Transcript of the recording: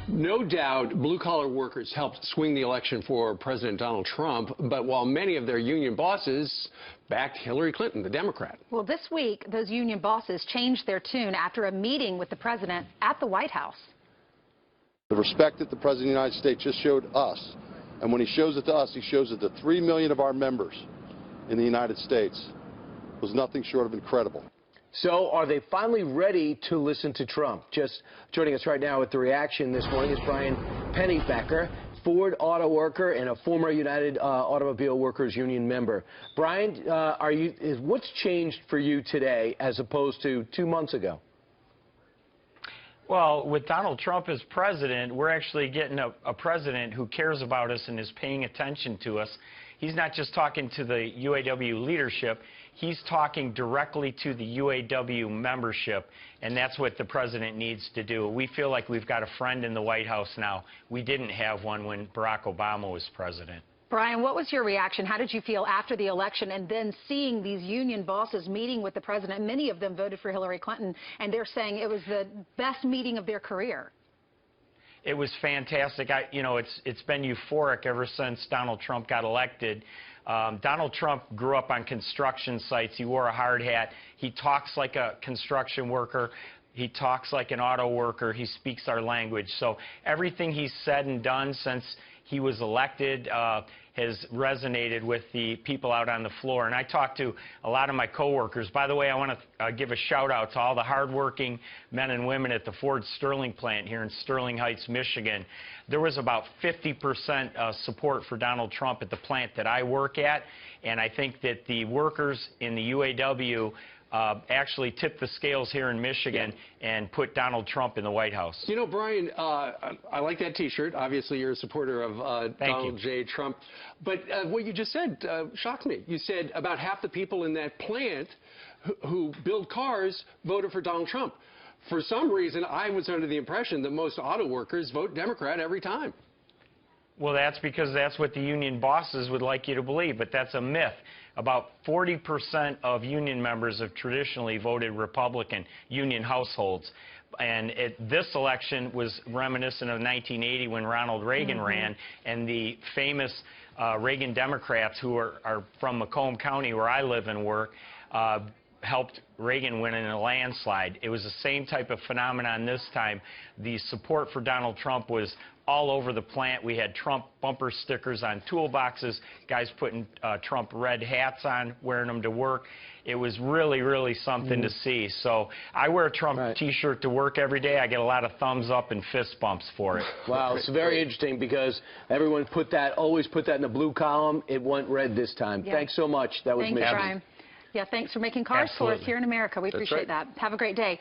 No doubt blue-collar workers helped swing the election for President Donald Trump, but while many of their union bosses backed Hillary Clinton, the Democrat. Well, this week, those union bosses changed their tune after a meeting with the president at the White House. The respect that the President of the United States just showed us, and when he shows it to us, he shows it to 3 million of our members in the United States, was nothing short of incredible. So are they finally ready to listen to Trump? Just joining us right now with the reaction this morning is Brian Pennybecker, Ford auto worker and a former United Automobile Workers Union member. Brian, what's changed for you today as opposed to 2 months ago? Well, with Donald Trump as president, we're actually getting a president who cares about us and is paying attention to us. He's not just talking to the UAW leadership, he's talking directly to the UAW membership, and that's what the president needs to do. We feel like we've got a friend in the White House now. We didn't have one when Barack Obama was president. Brian, what was your reaction? How did you feel after the election and then seeing these union bosses meeting with the president? Many of them voted for Hillary Clinton, and they're saying it was the best meeting of their career. It was fantastic. It's been euphoric ever since Donald Trump got elected. Donald Trump grew up on construction sites. He wore a hard hat. He talks like a construction worker. He talks like an auto worker. He speaks our language. So everything he's said and done since he was elected has resonated with the people out on the floor. And I talked to a lot of my coworkers. By the way, I want to give a shout out to all the hardworking men and women at the Ford Sterling plant here in Sterling Heights, Michigan. There was about 50% support for Donald Trump at the plant that I work at. And I think that the workers in the UAW actually tipped the scales here in Michigan and put Donald Trump in the White House. You know, Brian, I like that T-shirt. Obviously, you're a supporter of Donald J. Trump. But what you just said shocked me. You said about half the people in that plant who build cars voted for Donald Trump. For some reason, I was under the impression that most auto workers vote Democrat every time. Well, that's because that's what the union bosses would like you to believe, but that's a myth. About 40% of union members have traditionally voted Republican, union households. And this election was reminiscent of 1980 when Ronald Reagan ran, and the famous Reagan Democrats who are from Macomb County, where I live and work, helped Reagan win in a landslide. It was the same type of phenomenon this time. The support for Donald Trump was all over the plant. We had Trump bumper stickers on toolboxes, guys putting Trump red hats on, wearing them to work. It was really, really something to see. So I wear a Trump T-shirt to work every day. I get a lot of thumbs up and fist bumps for it. Wow, it's very interesting because everyone always put that in the blue column. It went red this time. Yeah. Thanks so much. That was Thanks, Brian. Yeah, thanks for making cars for us here in America. We appreciate that. Have a great day.